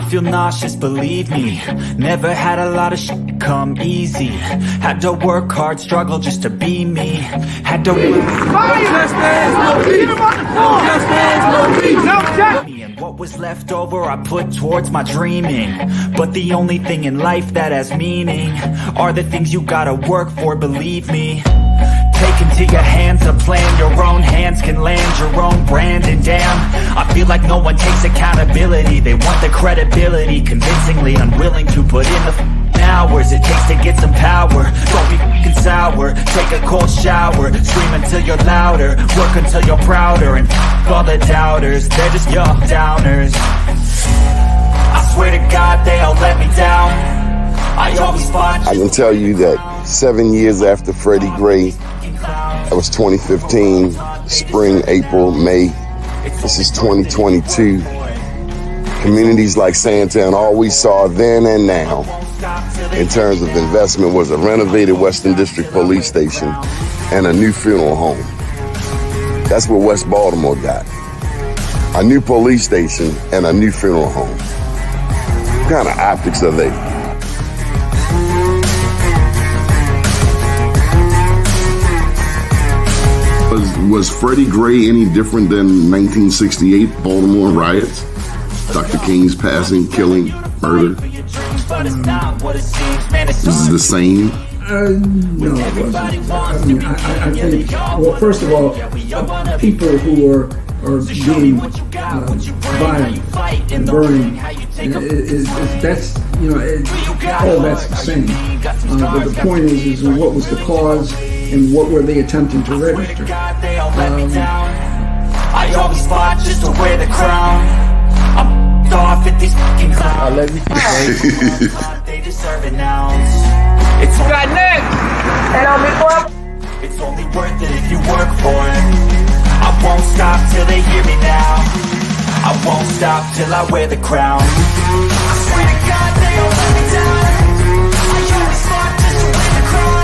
I feel nauseous, believe me. Never had a lot of shit come easy. Had to work hard, struggle just to be me. Had to work and what was left over I put towards my dreaming. But the only thing in life that has meaning are the things you gotta work for, believe me. Take into your hands a plan, your own hands can land your own brand. And damn, I feel like no one takes accountability. They want the credibility, convincingly unwilling to put in the hours it takes to get some power. Don't be f***ing sour, take a cold shower. Scream until you're louder, work until you're prouder. And f*** all the doubters, they're just your downers. I swear to God they all let me down. I always fought. I can tell you that 7 years after Freddie Gray, that was 2015, spring, April, May. This is 2022. Communities like Sandtown, all we saw then and now in terms of investment was a renovated Western District Police Station and a new funeral home. That's what West Baltimore got. A new police station and a new funeral home. What kind of optics are they? Was Freddie Gray any different than 1968 Baltimore riots? Dr. King's passing, killing, murder? This is the same? No, it wasn't. I mean, I think, well, first of all, people who are being violent and burning, that's, you know, all that's the same. But the point is what was the cause and what were they attempting to register? I always fought just to wear the crown. I'm off at these fucking clowns. I love you. They deserve an ounce. It's got next. And on me for. It's only worth it if you work for it. I won't stop till they hear me now. I won't stop till I wear the crown. I swear to God they all let me down. I always fought just to wear the crown.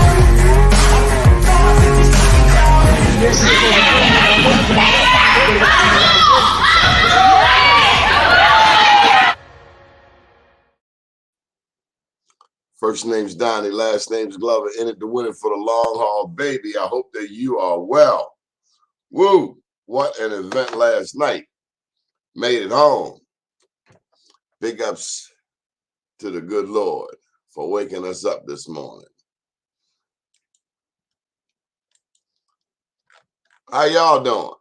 First name's Doni, last name's Glover, in it to win it for the long haul, baby. I hope that you are well. Woo! What an event last night. Made it home. Big ups to the good Lord for waking us up this morning. How y'all doing?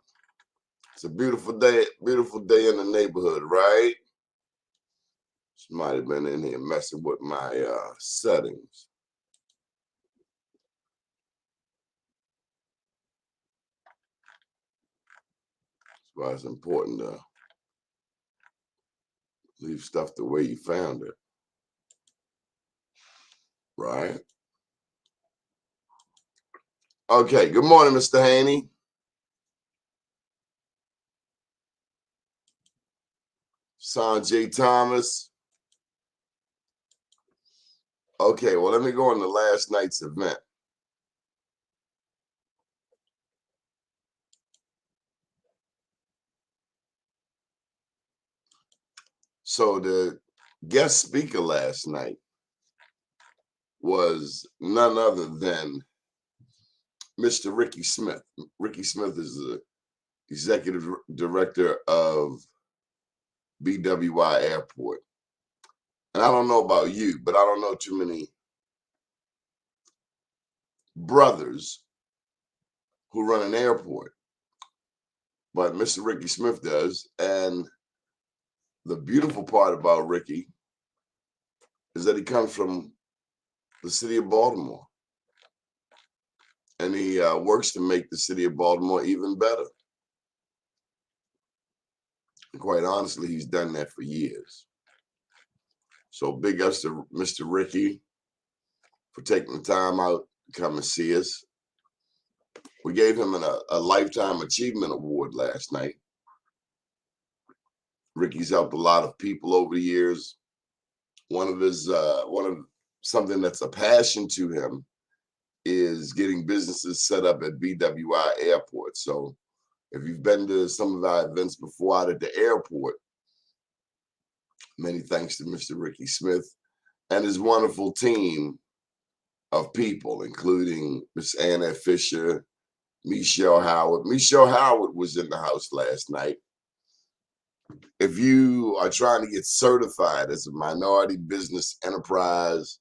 It's a beautiful day in the neighborhood, right? Somebody been in here messing with my settings. That's why it's important to leave stuff the way you found it. Right? Okay, good morning, Mr. Haney. Sanjay Thomas. Okay, well, let me go on to last night's event. So the guest speaker last night was none other than Mr. Ricky Smith. Ricky Smith is the executive director of BWI Airport. And I don't know about you, but I don't know too many brothers who run an airport. But Mr. Ricky Smith does. And the beautiful part about Ricky is that he comes from the city of Baltimore. And he works to make the city of Baltimore even better. And quite honestly, he's done that for years. So big ups to Mr. Ricky for taking the time out to come and see us. We gave him a Lifetime Achievement Award last night. Ricky's helped a lot of people over the years. One of something that's a passion to him is getting businesses set up at BWI Airport. So if you've been to some of our events before out at the airport, Many thanks to Mr. Ricky Smith and his wonderful team of people, including Miss Anna Fisher, Michelle Howard. Michelle Howard was in the house last night. If you are trying to get certified as a minority business enterprise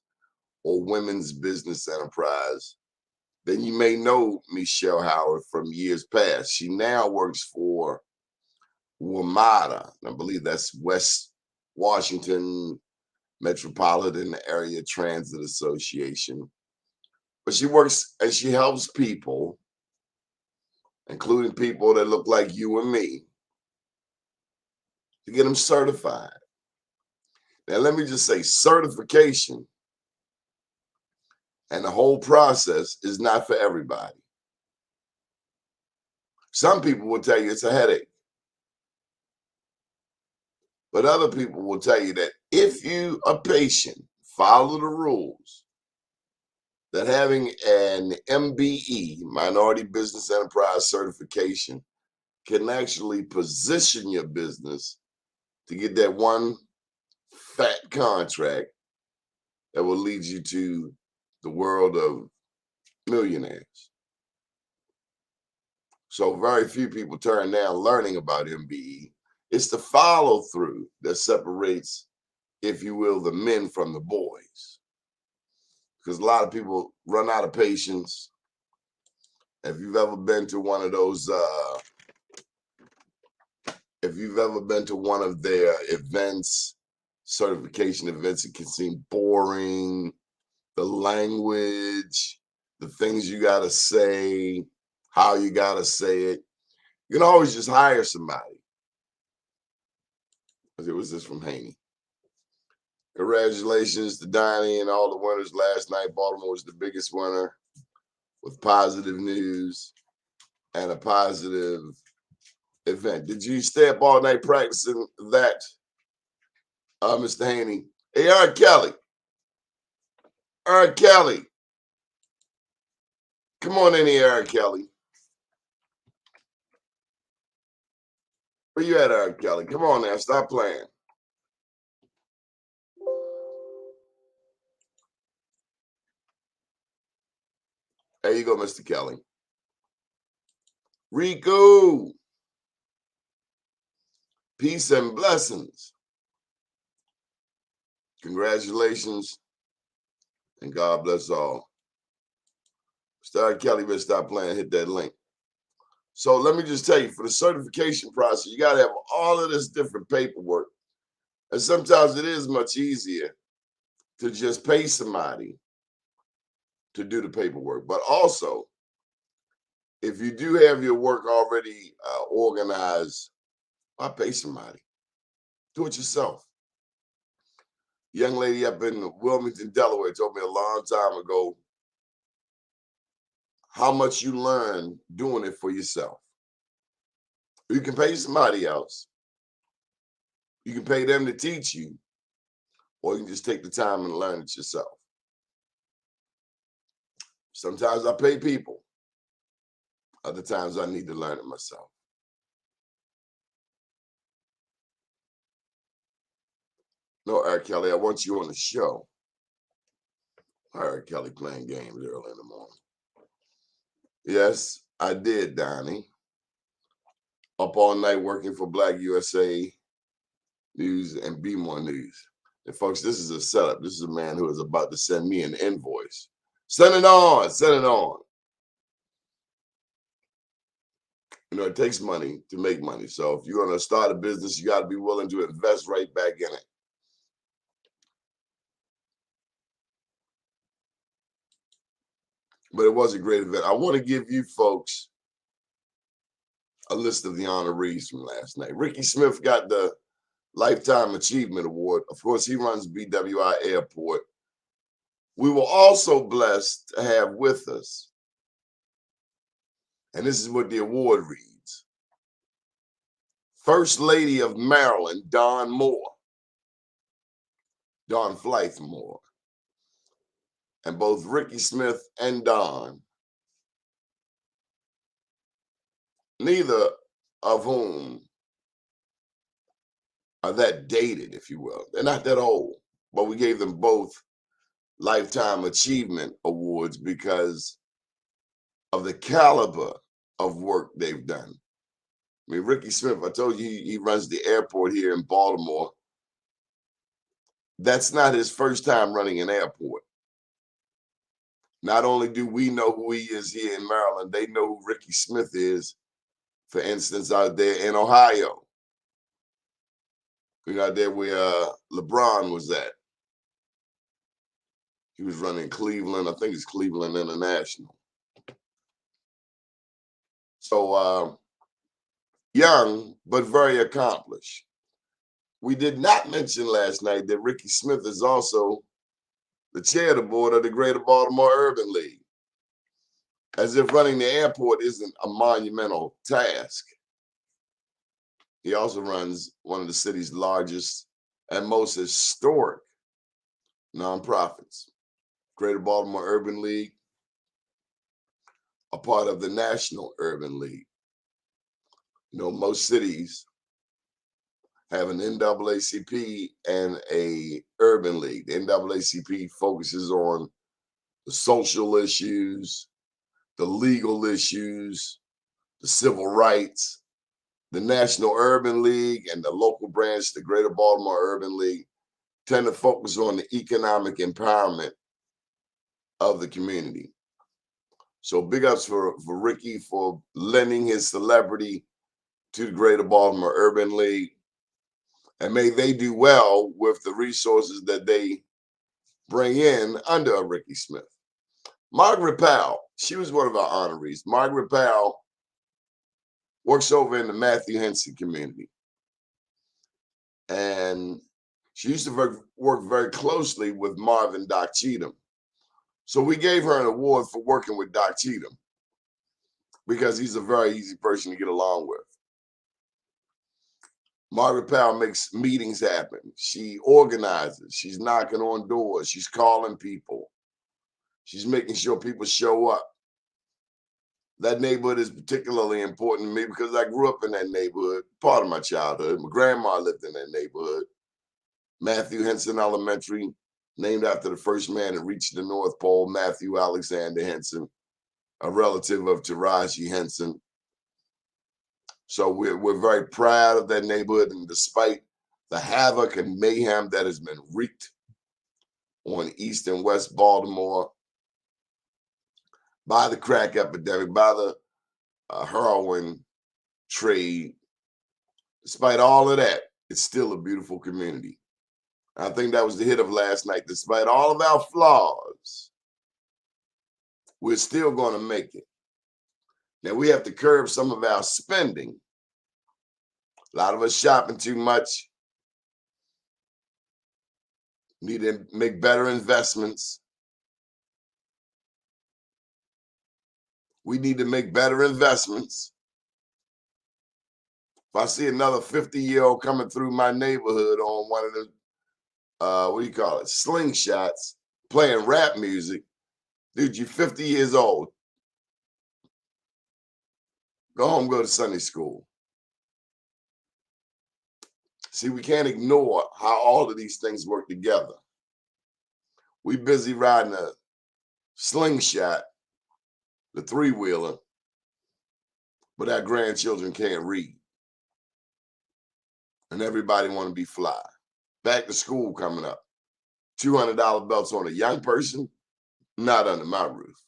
or women's business enterprise, then you may know Michelle Howard from years past. She now works for WMATA. I believe that's West Washington Metropolitan Area Transit Association. But she works and she helps people, including people that look like you and me, to get them certified. Now, let me just say, certification and the whole process is not for everybody. Some people will tell you it's a headache. But other people will tell you that if you are patient, follow the rules, that having an MBE, Minority Business Enterprise Certification, can actually position your business to get that one fat contract that will lead you to the world of millionaires. So very few people turn down learning about MBE. It's the follow through that separates, if you will, the men from the boys. Because a lot of people run out of patience. If you've ever been to one of those, if you've ever been to one of their events, certification events, it can seem boring. The language, the things you got to say, how you got to say it. You can always just hire somebody. It was this from Haney. Congratulations to Doni and all the winners last night. Baltimore was the biggest winner with positive news and a positive event. Did you stay up all night practicing that, Mr. Haney? Hey, Eric Kelly. Eric Kelly. Come on in here, Eric Kelly. Where you at, Eric Kelly? Come on now, stop playing. There you go, Mr. Kelly. Rico. Peace and blessings. Congratulations. And God bless all. Mr. Kelly, better stop playing. Hit that link. So let me just tell you, for the certification process, you got to have all of this different paperwork. And sometimes it is much easier to just pay somebody to do the paperwork. But also, if you do have your work already organized, why pay somebody? Do it yourself. A young lady up in Wilmington, Delaware told me a long time ago how much you learn doing it for yourself. You can pay somebody else. You can pay them to teach you, or you can just take the time and learn it yourself. Sometimes I pay people. Other times I need to learn it myself. No, Eric Kelly, I want you on the show. Eric Kelly playing games early in the morning. Yes, I did, Doni. Up all night working for Black USA News and Be More News. And folks, this is a setup. This is a man who is about to send me an invoice. Send it on, send it on. You know, it takes money to make money. So if you're going to start a business, you got to be willing to invest right back in it. But it was a great event. I want to give you folks a list of the honorees from last night. Ricky Smith got the Lifetime Achievement Award. Of course, he runs BWI Airport. We were also blessed to have with us, and this is what the award reads, First Lady of Maryland, Dawn Moore. Dawn Flythe Moore. And both Ricky Smith and Dawn, neither of whom are that dated, if you will. They're not that old, but we gave them both Lifetime Achievement Awards because of the caliber of work they've done. I mean, Ricky Smith, I told you he runs the airport here in Baltimore. That's not his first time running an airport. Not only do we know who he is here in Maryland, they know who Ricky Smith is, for instance, out there in Ohio. We got there where LeBron was at. He was running Cleveland. I think it's Cleveland International. So young, but very accomplished. We did not mention last night that Ricky Smith is also the chair of the board of the Greater Baltimore Urban League. As if running the airport isn't a monumental task. He also runs one of the city's largest and most historic nonprofits, Greater Baltimore Urban League, a part of the National Urban League. You know, most cities have an NAACP and a urban league. The NAACP focuses on the social issues, the legal issues, the civil rights. The National Urban League and the local branch, the Greater Baltimore Urban League, tend to focus on the economic empowerment of the community. So big ups for Ricky for lending his celebrity to the Greater Baltimore Urban League. And may they do well with the resources that they bring in under Ricky Smith. Margaret Powell, she was one of our honorees. Margaret Powell works over in the Matthew Henson community. And she used to work very closely with Marvin Doc Cheatham. So we gave her an award for working with Doc Cheatham because he's a very easy person to get along with. Margaret Powell makes meetings happen. She organizes. She's knocking on doors. She's calling people. She's making sure people show up. That neighborhood is particularly important to me because I grew up in that neighborhood, part of my childhood. My grandma lived in that neighborhood. Matthew Henson Elementary, named after the first man to reach the North Pole, Matthew Alexander Henson, a relative of Taraji Henson. So we're very proud of that neighborhood, and despite the havoc and mayhem that has been wreaked on East and West Baltimore by the crack epidemic, by the heroin trade, despite all of that, it's still a beautiful community. I think that was the hit of last night. Despite all of our flaws, we're still going to make it. Now, we have to curb some of our spending. A lot of us shopping too much. Need to make better investments. We need to make better investments. If I see another 50-year-old coming through my neighborhood on one of the, slingshots, playing rap music, dude, you're 50 years old. Go home, go to Sunday school. See, we can't ignore how all of these things work together. We busy riding a slingshot, the three-wheeler, but our grandchildren can't read. And everybody want to be fly. Back to school coming up. $200 belts on a young person, not under my roof.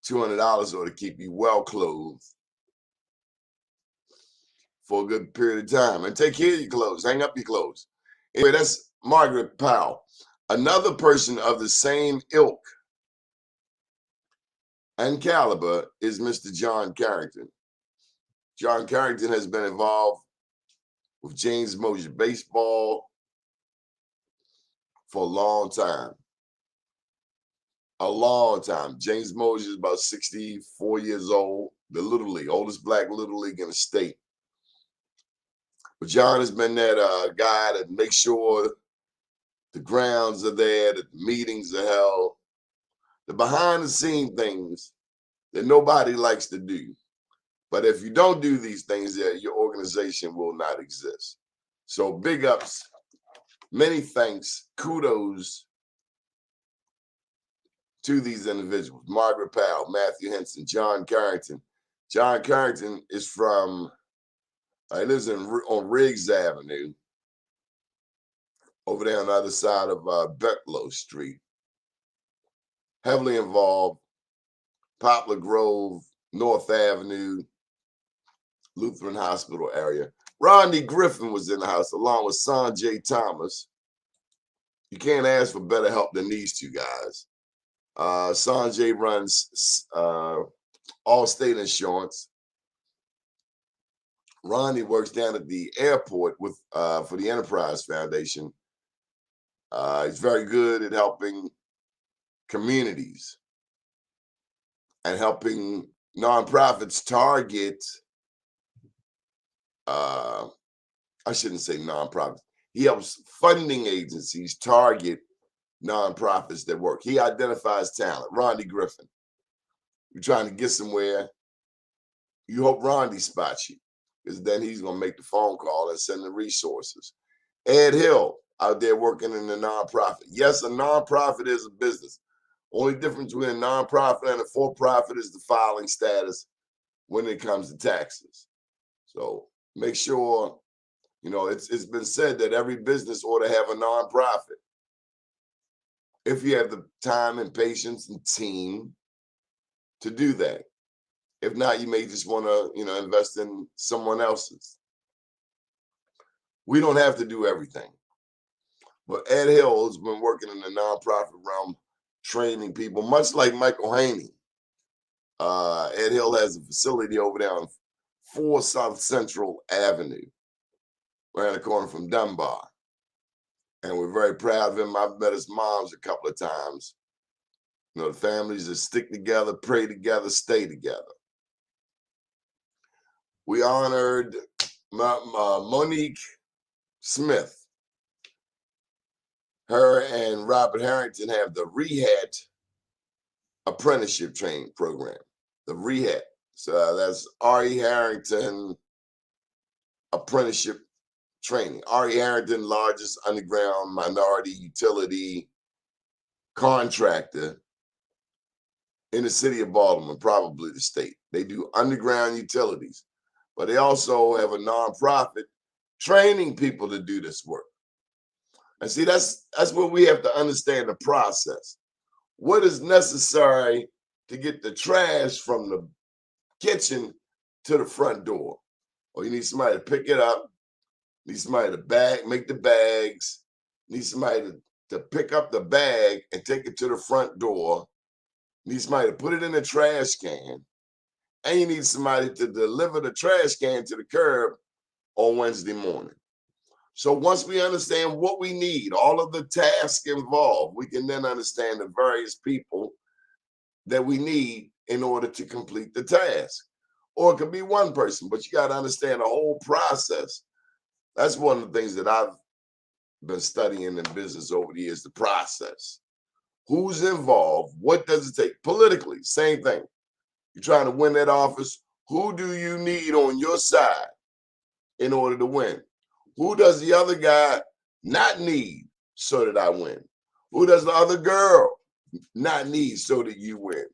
$200 ought to keep you well clothed for a good period of time. And take care of your clothes. Hang up your clothes. Anyway, that's Margaret Powell. Another person of the same ilk and caliber is Mr. John Carrington. John Carrington has been involved with James Mosher baseball for a long time. A long time. James Mosher is about 64 years old, the Little League, oldest black Little League in the state. But John has been that guy that makes sure the grounds are there, that the meetings are held, the behind-the-scene things that nobody likes to do. But if you don't do these things, your organization will not exist. So big ups, many thanks, kudos to these individuals. Margaret Powell, Matthew Henson, John Carrington. John Carrington is from, he lives on Riggs Avenue, over there on the other side of Becklow Street. Heavily involved, Poplar Grove, North Avenue, Lutheran Hospital area. Rodney Griffin was in the house along with Sanjay Thomas. You can't ask for better help than these two guys. Sanjay runs Allstate Insurance. Rodney works down at the airport with for the Enterprise Foundation. He's very good at helping communities and helping nonprofits target, I shouldn't say nonprofits. He helps funding agencies target nonprofits that work. He identifies talent. Rodney Griffin. You're trying to get somewhere. You hope Rodney spots you, because then he's going to make the phone call and send the resources. Ed Hill out there working in the nonprofit. Yes, a nonprofit is a business. Only difference between a nonprofit and a for-profit is the filing status when it comes to taxes. So make sure, it's been said that every business ought to have a nonprofit. If you have the time and patience and team to do that. If not, you may just want to, invest in someone else's. We don't have to do everything. But Ed Hill has been working in the nonprofit realm, training people, much like Michael Haney. Ed Hill has a facility over there on 4 South Central Avenue, around the corner from Dunbar. And we're very proud of him. I've met his moms a couple of times. The families that stick together, pray together, stay together. We honored Monique Smith. Her and Robert Harrington have the REHAT apprenticeship training program. The REHAT. So that's R.E. Harrington apprenticeship training. R.E. Harrington, largest underground minority utility contractor in the city of Baltimore, probably the state. They do underground utilities, but they also have a nonprofit training people to do this work. And see, that's what we have to understand, the process. What is necessary to get the trash from the kitchen to the front door? Or you need somebody to pick it up, need somebody to make the bags, need somebody to pick up the bag and take it to the front door, need somebody to put it in the trash can, and you need somebody to deliver the trash can to the curb on Wednesday morning. So once we understand what we need, all of the tasks involved, we can then understand the various people that we need in order to complete the task. Or it could be one person, but you got to understand the whole process. That's one of the things that I've been studying in business over the years, the process. Who's involved? What does it take? Politically, same thing. You're trying to win that office. Who do you need on your side in order to win? Who does the other guy not need so that I win? Who does the other girl not need so that you win?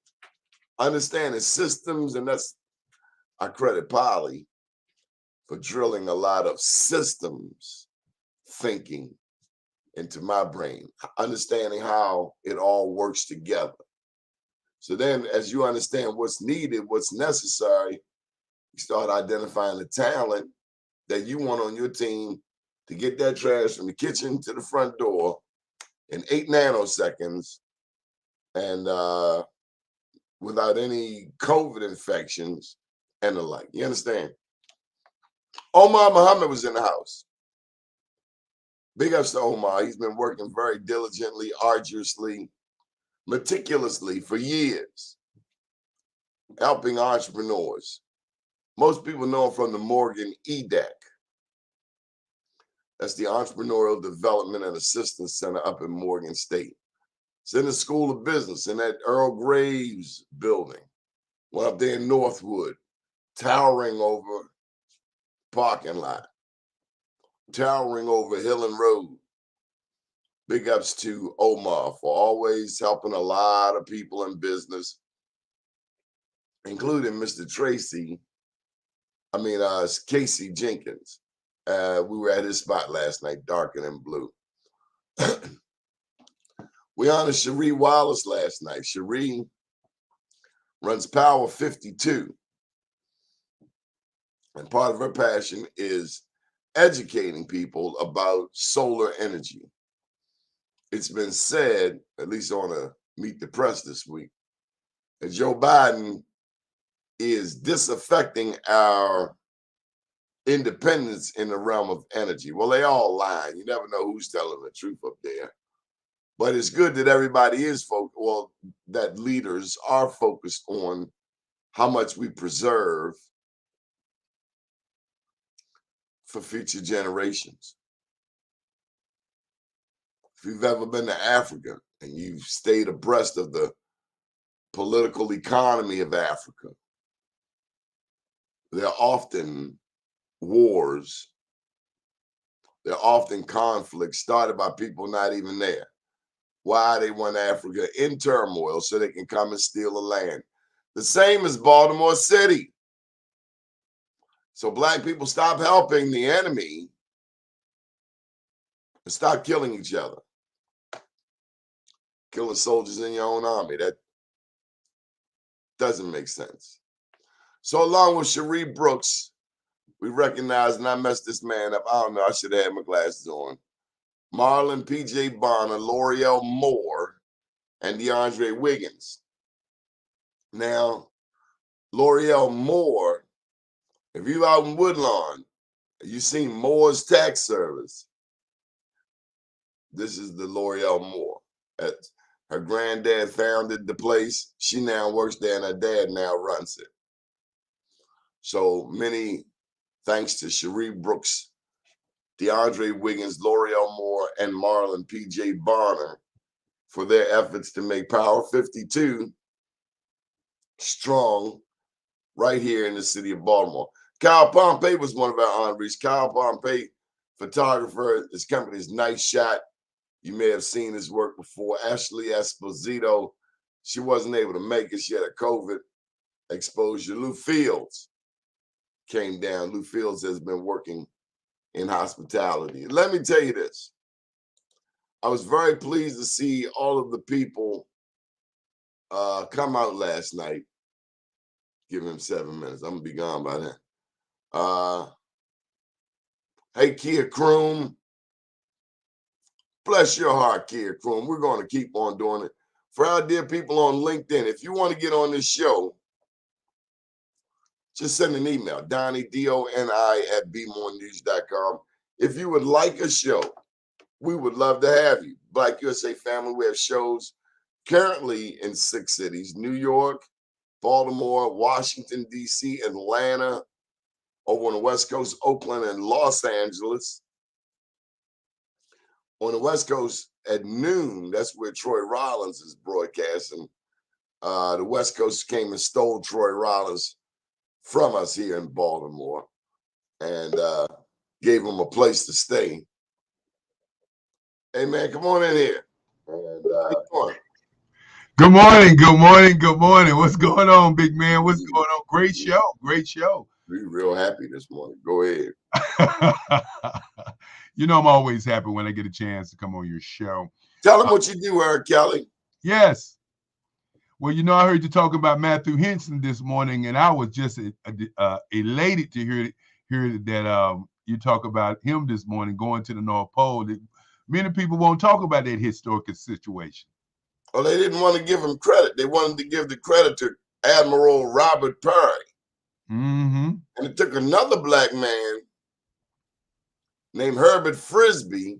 Understanding systems, and I credit Polly for drilling a lot of systems thinking into my brain, understanding how it all works together. So then as you understand what's needed, what's necessary, you start identifying the talent that you want on your team to get that trash from the kitchen to the front door in 8 nanoseconds and without any COVID infections and the like. You understand? Omar Muhammad was in the house. Big ups to Omar. He's been working very diligently, arduously, meticulously for years, helping entrepreneurs. Most people know him from the Morgan EDAC. That's the Entrepreneurial Development and Assistance Center up in Morgan State. It's in the School of Business in that Earl Graves building, one up there in Northwood. towering over parking lot, towering over Hill and Road. Big ups to Omar for always helping a lot of people in business, including Mr. Casey Jenkins. We were at his spot last night, dark and in blue. We honored Cherie Wallace last night. Cherie runs Power 52. And part of her passion is educating people about solar energy. It's been said, at least on a Meet the Press this week, that Joe Biden is disaffecting our independence in the realm of energy. Well, they all lying. You never know who's telling the truth up there. But it's good that everybody is that leaders are focused on how much we preserve for future generations. If you've ever been to Africa and you've stayed abreast of the political economy of Africa, there are often wars, there are often conflicts started by people not even there. Why? They want Africa in turmoil so they can come and steal the land. The same as Baltimore City. So Black people, stop helping the enemy and stop killing each other. Killing soldiers in your own army. That doesn't make sense. So along with Cherie Brooks, we recognize, and I messed this man up. I don't know, I should have had my glasses on. Marlon P.J. Bonner, L'Oreal Moore, and DeAndre Wiggins. Now, L'Oreal Moore, if you out in Woodlawn, you seen Moore's Tax Service. This is the L'Oreal Moore. Her granddad founded the place. She now works there, and her dad now runs it. So many thanks to Cherie Brooks, DeAndre Wiggins, L'Oreal Moore, and Marlon P.J. Bonner for their efforts to make Power 52 strong right here in the city of Baltimore. Kyle Pompey was one of our honorees. Kyle Pompey, photographer. His company is Nice Shot. You may have seen his work before. Ashley Esposito, she wasn't able to make it. She had a COVID exposure. Lou Fields came down. Lou Fields has been working in hospitality. Let me tell you this. I was very pleased to see all of the people come out last night. Give him 7 minutes. I'm going to be gone by then. Hey, Kia Kroom. Bless your heart, Kia Kroom. We're going to keep on doing it. For our dear people on LinkedIn, if you want to get on this show, just send an email, Doni, D-O-N-I, @bmorenews.com. If you would like a show, we would love to have you. Black USA Family, we have shows currently in 6 cities, New York, Baltimore, Washington, D.C., Atlanta, over on the West Coast, Oakland, and Los Angeles. On the West Coast at noon, that's where Troy Rollins is broadcasting. The West Coast came and stole Troy Rollins from us here in Baltimore and gave him a place to stay. Hey, man, come on in here. And come on. Good morning, good morning, good morning. What's going on, big man? What's going on? Great show, great show. We're real happy this morning. Go ahead. You know, I'm always happy when I get a chance to come on your show. Tell them what you do, Eric Kelly. Yes. Well, you know, I heard you talking about Matthew Henson this morning, and I was just elated to hear that you talk about him this morning going to the North Pole. Many people won't talk about that historical situation. Well, they didn't want to give him credit. They wanted to give the credit to Admiral Robert Perry. Mm-hmm. And it took another black man named Herbert Frisbee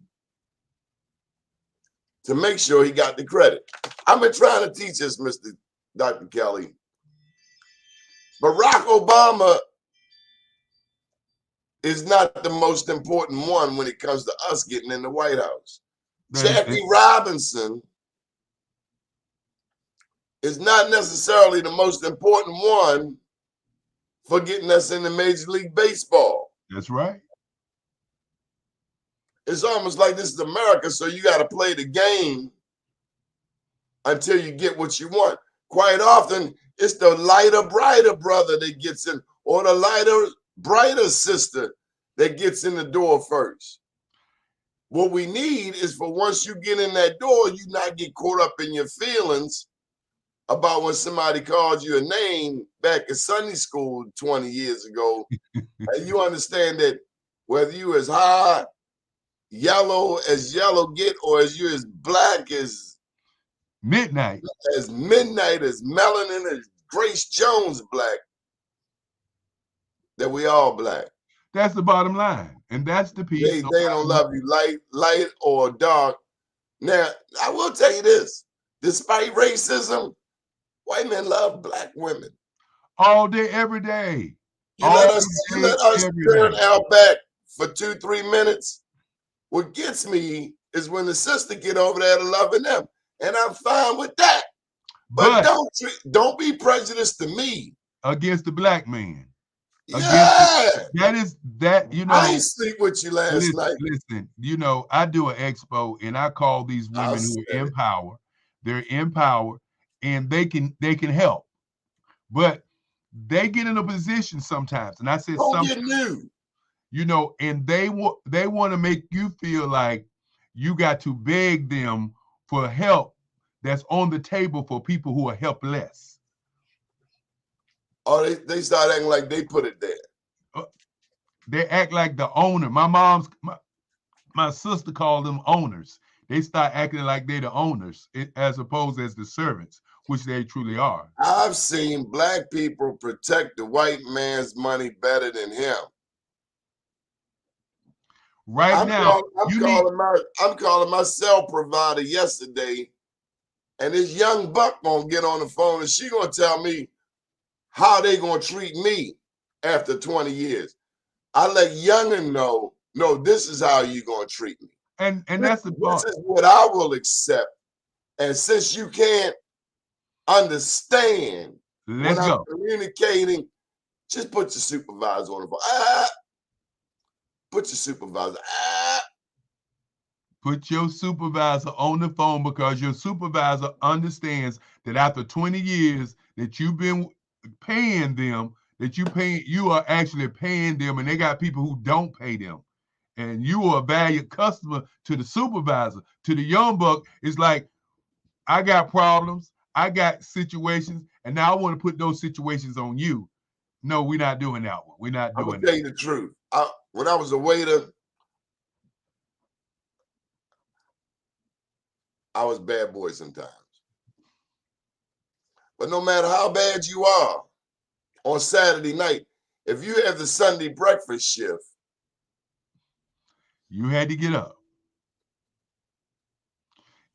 to make sure he got the credit. I've been trying to teach this, Dr. Kelly. Barack Obama is not the most important one when it comes to us getting in the White House. Jackie Robinson is not necessarily the most important one for getting us into Major League Baseball. That's right. It's almost like this is America, so you got to play the game until you get what you want. Quite often, it's the lighter, brighter brother that gets in, or the lighter, brighter sister that gets in the door first. What we need is for once you get in that door, you not get caught up in your feelings about when somebody calls you a name back in Sunday school 20 years ago. And you understand that whether you as high, yellow as yellow get, or as you as black as midnight, as melanin, as Grace Jones black, that we all black. That's the bottom line. And that's the piece. They don't love you light or dark. Now, I will tell you this, despite racism, white men love black women. All day, every day. You let us turn our back for 2-3 minutes. What gets me is when the sister get over there to loving them. And I'm fine with that. But don't be prejudiced to me. Against the black man. Yeah. That, you know. I ain't sleep with you last night. Listen, you know, I do an expo and I call these women who are in power. They're in power and they can help. But they get in a position sometimes. And I said sometimes, you know, and they want to make you feel like you got to beg them for help that's on the table for people who are helpless. Oh, they start acting like they put it there. They act like the owner. My sister called them owners. They start acting like they're the owners as opposed as the servants, which they truly are. I've seen black people protect the white man's money better than him. I'm calling my cell provider yesterday, and this young buck gonna get on the phone and she gonna tell me how they gonna treat me after 20 years. I let youngin know, no, this is how you gonna treat me. And that's the part. This is what I will accept. And since you can't understand when I'm communicating, just put your supervisor on the phone. Put your supervisor. Put your supervisor on the phone, because your supervisor understands that after 20 years that you've been paying them, you are actually paying them, and they got people who don't pay them. And you are a valued customer to the supervisor. To the young buck, it's like, I got problems, I got situations, and now I want to put those situations on you. No, we're not doing that one. We're not doing that. I'm gonna tell you the truth. When I was a waiter, I was bad boy sometimes. But no matter how bad you are, on Saturday night, if you have the Sunday breakfast shift, you had to get up.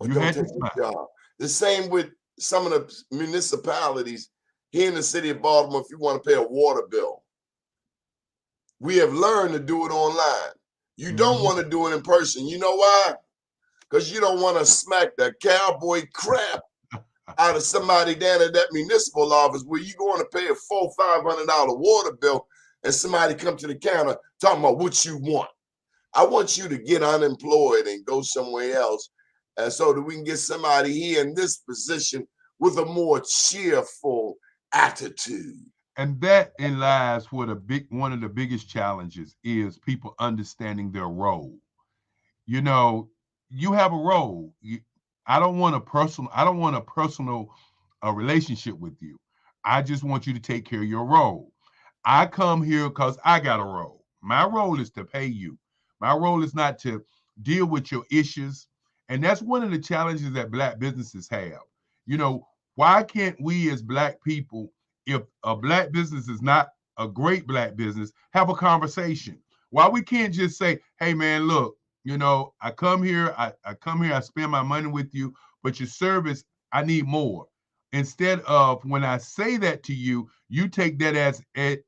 You had to smile. The same with some of the municipalities here in the city of Baltimore. If you want to pay a water bill, we have learned to do it online. You don't want to do it in person. You know why? Because you don't want to smack the cowboy crap out of somebody down at that municipal office where you're going to pay a $400-500 water bill and somebody come to the counter talking about what you want. I want you to get unemployed and go somewhere else, and so that we can get somebody here in this position with a more cheerful attitude. And that in lies what one of the biggest challenges is people understanding their role. You know, you have a role. I don't want a personal relationship with you. I just want you to take care of your role. I come here because I got a role. My role is to pay you. My role is not to deal with your issues. And that's one of the challenges that black businesses have. You know, why can't we as black people, if a black business is not a great black business, have a conversation? Why we can't just say, hey man, look, you know, I come here, I spend my money with you, but your service, I need more. Instead of, when I say that to you, you take that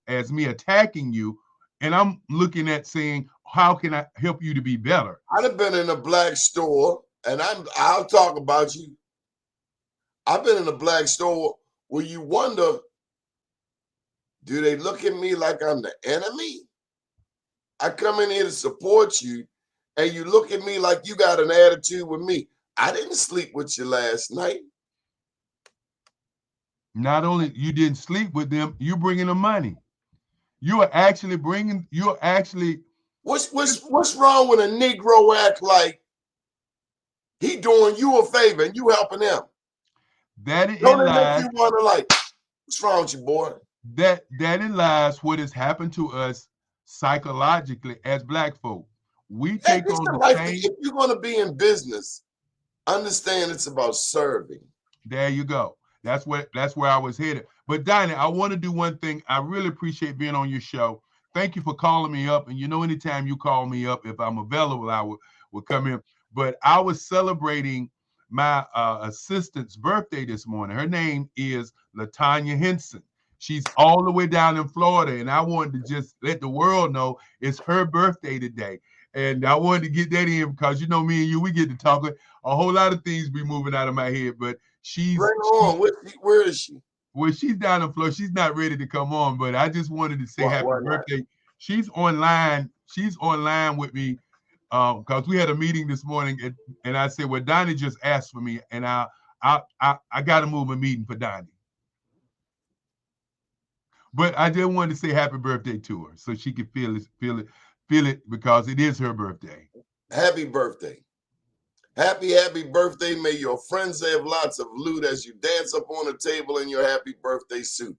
as me attacking you, and I'm looking at saying, how can I help you to be better? I'd have been in a black store, and I'll talk about you. I've been in a black store where you wonder, Do they look at me like I'm the enemy? I come in here to support you, and you look at me like you got an attitude with me. I didn't sleep with you last night. Not only you didn't sleep with them, you bringing them money. You're actually What's wrong with a Negro act like he doing you a favor and you helping him? that it Don't it make lies you wonder, like, what's wrong with you, boy? that it lies what has happened to us psychologically as black folk. We Hey, take this on the the right thing. same. If you're gonna be in business, understand it's about serving. There you go. That's where I was headed. But Donnie, I want to do one thing. I really appreciate being on your show. Thank you for calling me up. And anytime you call me up, if I'm available, I will come in. But I was celebrating my assistant's birthday this morning. Her name is Latanya Henson. She's all the way down in Florida, and I wanted to just let the world know it's her birthday today. And I wanted to get that in because me and you, we get to talking. A whole lot of things be moving out of my head, but Bring her on. Where is she? well, she's down in Florida. She's not ready to come on, but I just wanted to say happy Why not? birthday. She's online. She's online with me because we had a meeting this morning, and I said, "Well, Donnie just asked for me, and I got to move a meeting for Donnie." But I just wanted to say happy birthday to her so she could feel it because it is her birthday. Happy birthday. Happy birthday. May your friends have lots of loot as you dance up on the table in your happy birthday suit.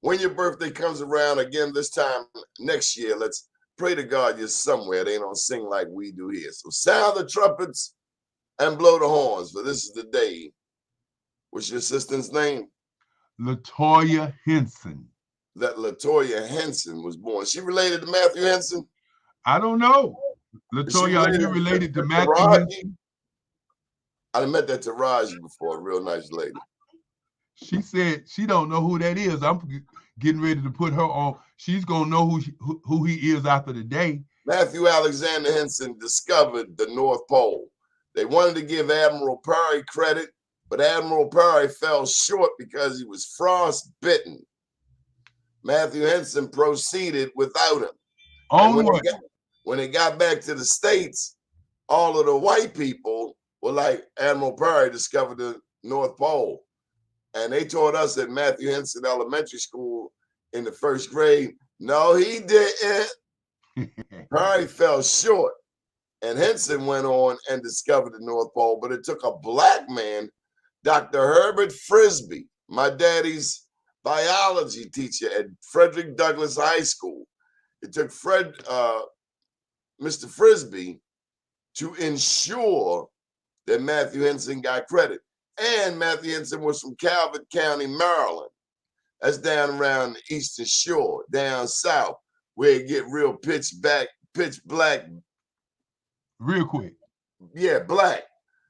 When your birthday comes around again this time next year, let's pray to God you're somewhere. They don't sing like we do here. So sound the trumpets and blow the horns, for this is the day. What's your assistant's name? Latoya Henson. That Latoya Henson was born. She related to Matthew Henson? I don't know. Latoya, are you related to Matthew Henson? I met that Taraji before, a real nice lady. She said she don't know who that is. I'm getting ready to put her on. She's gonna know who he is after the day. Matthew Alexander Henson discovered the North Pole. They wanted to give Admiral Peary credit, but Admiral Peary fell short because he was frostbitten. Matthew Henson proceeded without him. When they got back to the States, all of the white people were like, Admiral Peary discovered the North Pole. And they taught us at Matthew Henson Elementary School in the first grade, no, he didn't. Peary fell short. And Henson went on and discovered the North Pole. But it took a black man, Dr. Herbert Frisbee, my daddy's biology teacher at Frederick Douglass High School. It took Mr. Frisbee to ensure that Matthew Henson got credit. And Matthew Henson was from Calvert County, Maryland. That's down around the Eastern Shore, down south, where it get real pitch black. Real quick. Yeah, black.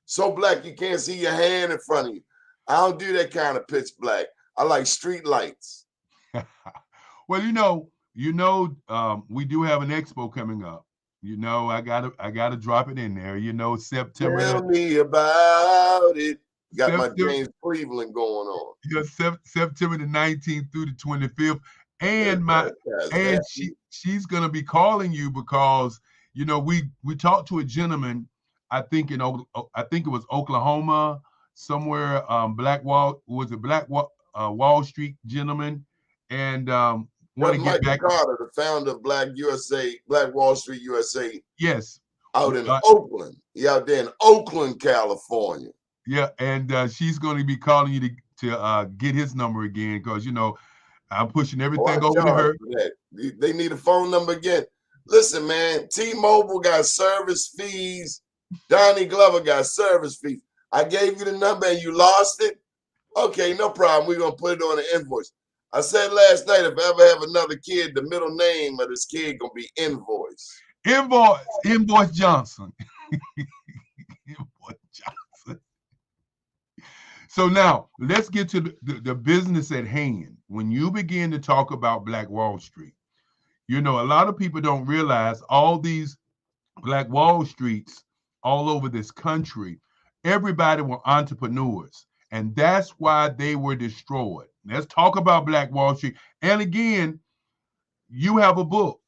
So black you can't see your hand in front of you. I don't do that kind of pitch black. I like street lights. Well, we do have an expo coming up. I gotta drop it in there. September. Tell me about it. Got my James Cleveland going on. September the 19th through the 25th. And she's gonna be calling you because we talked to a gentleman, I think it was Oklahoma, somewhere, Wall Street gentleman, and want to get back. Carter, the founder of Black Wall Street USA. Yes. Out in Oakland. He out there in Oakland, California. Yeah, and she's going to be calling you to get his number again because I'm pushing everything over to her. They need a phone number again. Listen, man, T-Mobile got service fees. Donnie Glover got service fees. I gave you the number and you lost it. Okay, no problem. We're gonna put it on the invoice. I said last night, if I ever have another kid, the middle name of this kid gonna be Invoice. Invoice Johnson. Invoice Johnson. So now let's get to the business at hand. When you begin to talk about Black Wall Street, a lot of people don't realize all these Black Wall Streets all over this country, everybody were entrepreneurs. And that's why they were destroyed. Let's talk about Black Wall Street. And again, you have a book.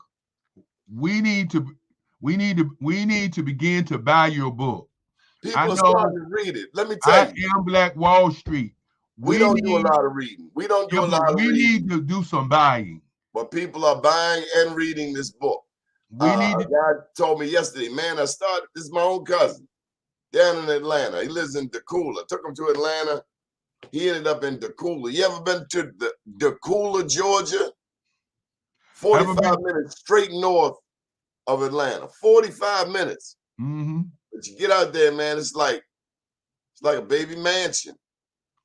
We need to begin to buy your book. I People are know starting to read it. Let me tell I you, am Black Wall Street. we We don't do a need, lot of reading. We don't do yeah, a but lot of we reading, need to do some buying. but people are buying and reading this book. We need A to, guy told me yesterday, man, this is my own cousin down in Atlanta. He lives in Decula. Took him to Atlanta. He ended up in Decula. You ever been to Decula, Georgia? 45 minutes straight north of Atlanta. 45 minutes. Mm-hmm. But you get out there, man, it's like a baby mansion.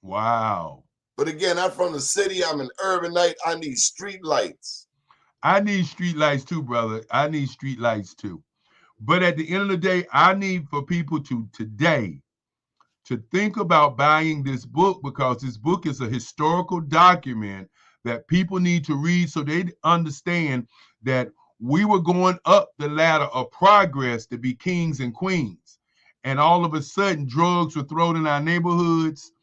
Wow. But again, I'm from the city. I'm an urbanite. I need street lights. I need street lights too, brother. I need street lights too. But at the end of the day, I need for people today to think about buying this book, because this book is a historical document that people need to read so they understand that we were going up the ladder of progress to be kings and queens. And all of a sudden, drugs were thrown in our neighborhoods,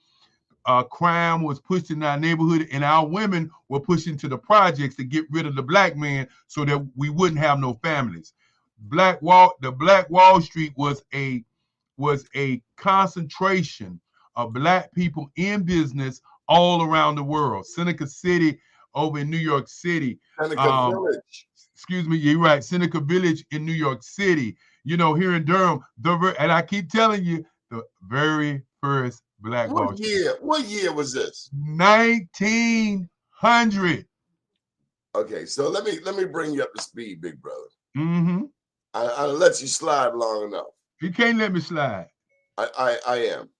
crime was pushed in our neighborhood, and our women were pushed into the projects to get rid of the black man so that we wouldn't have no families. The Black Wall Street was a concentration of black people in business all around the world. Seneca City over in New York City. Seneca Village. Excuse me, you're right. Seneca Village in New York City. You know, here in Durham, and I keep telling you, the very first Black Wall Street. What year was this? 1900. Okay, so let me bring you up to speed, big brother. Mm-hmm. I'll let you slide long enough. You can't let me slide. I am.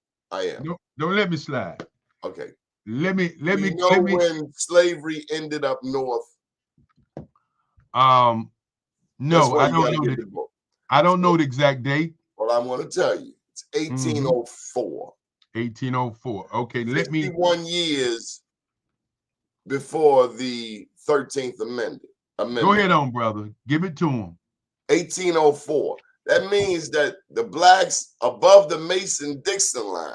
Don't let me slide. Okay. Let me. When slavery ended up north. No, I don't know. I don't know the exact date. Well, I'm going to tell you. It's 1804. 1804. Okay, let me. 51 years before the 13th Amendment. Go ahead on, brother. Give it to him. 1804. That means that the blacks above the Mason-Dixon line,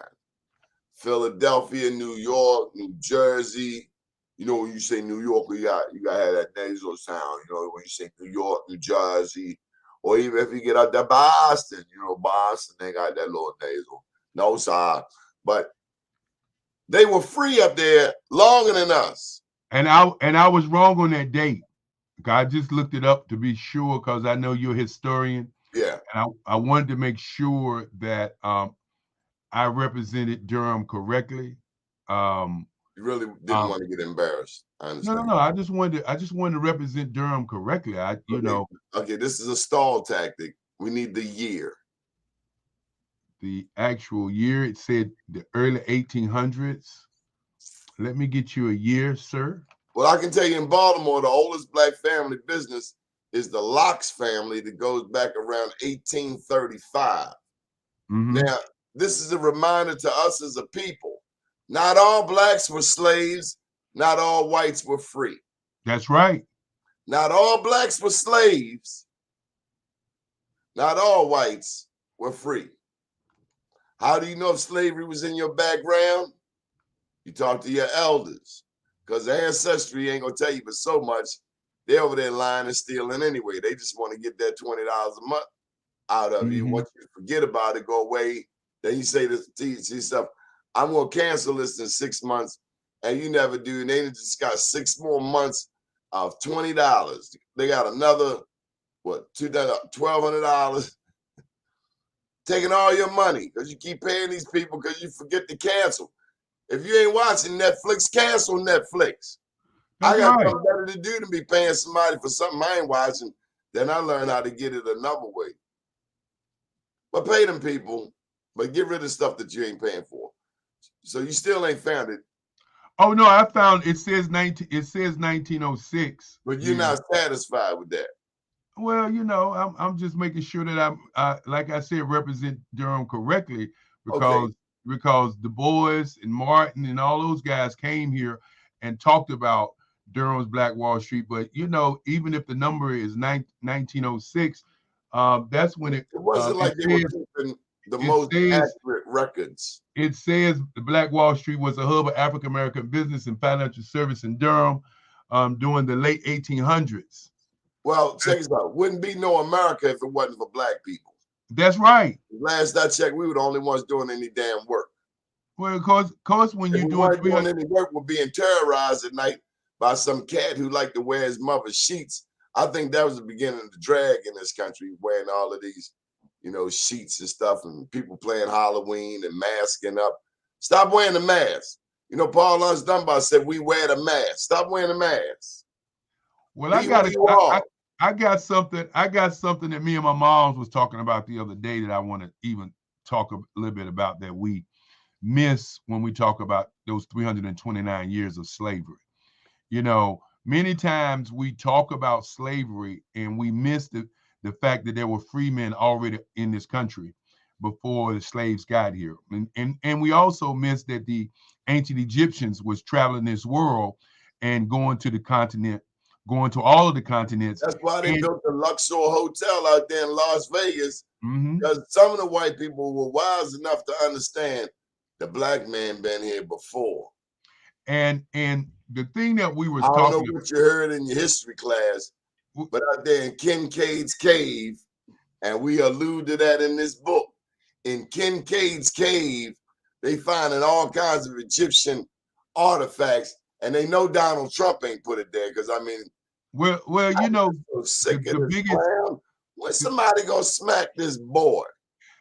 Philadelphia, New York, New Jersey. You know, when you say New York, you got to have that nasal sound. You know, when you say New York, New Jersey, or even if you get out to Boston, you know, Boston, they got that little nasal. No, sir. But they were free up there longer than us. And I was wrong on that date. I just looked it up to be sure, because I know you're a historian. Yeah. And I wanted to make sure that I represented Durham correctly. You really didn't want to get embarrassed. I understand. No. I just wanted to represent Durham correctly. Okay, this is a stall tactic. We need the year. The actual year, it said the early 1800s. Let me get you a year, sir. Well, I can tell you in Baltimore, the oldest black family business is the Locks family that goes back around 1835. Mm-hmm. Now, this is a reminder to us as a people. Not all blacks were slaves. Not all whites were free. That's right. Not all blacks were slaves. Not all whites were free. How do you know if slavery was in your background? You talk to your elders, because the ancestry ain't going to tell you but so much. They're over there lying and stealing anyway. They just want to get that $20 a month out of you. Once you forget about it, go away. Then you say this to yourself, I'm going to cancel this in 6 months, and you never do. And they just got 6 more months of $20. They got another, $1,200, taking all your money because you keep paying these people because you forget to cancel. If you ain't watching Netflix, cancel Netflix. I got something better to do than be paying somebody for something I ain't watching. Then I learn how to get it another way. But pay them people, but get rid of stuff that you ain't paying for. So you still ain't found it. Oh no, I found it says 1906. But you're not satisfied with that. Well, you know, I'm just making sure that I like I said, represent Durham correctly, because Du Bois and Martin and all those guys came here and talked about Durham's Black Wall Street. But you know, even if the number is 1906, that's when it wasn't like they were keeping the most accurate records. It says the Black Wall Street was a hub of African American business and financial service in Durham during the late 1800s. Well, check this out. Wouldn't be no America if it wasn't for black people. That's right. Last I checked, we were the only ones doing any damn work. Well, of course, when you're doing any work, we're being terrorized at night by some cat who liked to wear his mother's sheets. I think that was the beginning of the drag in this country, wearing all of these, sheets and stuff, and people playing Halloween and masking up. Stop wearing the mask. Paul Laurence Dunbar said, we wear the mask. Stop wearing the mask. Well, I got something that me and my mom was talking about the other day that I want to even talk a little bit about that we miss when we talk about those 329 years of slavery. Many times we talk about slavery and we miss the fact that there were free men already in this country before the slaves got here. And we also miss that the ancient Egyptians was traveling this world and going to all of the continents. That's why they built the Luxor Hotel out there in Las Vegas, because some of the white people were wise enough to understand the black man been here before. And the thing that we were talking about, I don't know what you heard in your history class, but out there in Kincaid's cave, and we allude to that in this book, in Kincaid's cave, they finding all kinds of Egyptian artifacts, and they know Donald Trump ain't put it there, because well, so sick of this clown. When somebody gonna smack this boy?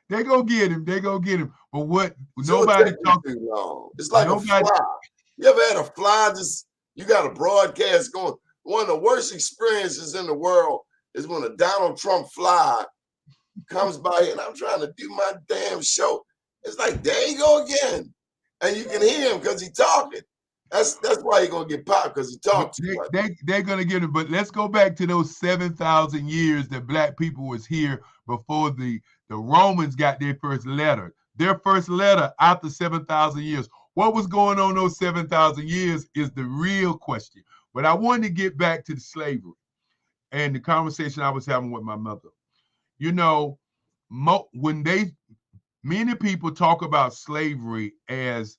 They go get him. But what nobody talks too long. It's like a fly. You ever had a fly? You got a broadcast going. One of the worst experiences in the world is when a Donald Trump fly comes by here, and I'm trying to do my damn show. It's like, there you go again, and you can hear him because he's talking. That's why he's gonna get popped, because he talks too much. They're gonna get him. But let's go back to those 7,000 years that black people was here before the Romans got their first letter. Their first letter after 7,000 years. What was going on those 7,000 years is the real question. But I wanted to get back to the slavery and the conversation I was having with my mother. Many people talk about slavery as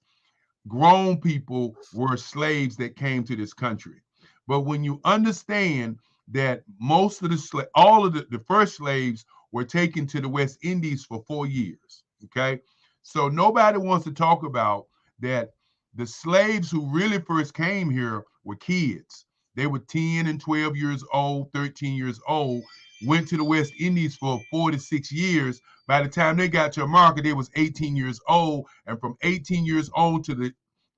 grown people were slaves that came to this country. But when you understand that most of the first slaves were taken to the West Indies for 4 years, okay? So nobody wants to talk about that the slaves who really first came here were kids. They were 10 and 12 years old, 13 years old, went to the West Indies for 4 to 6 years. By the time they got to America, they was 18 years old. And from 18 years old to the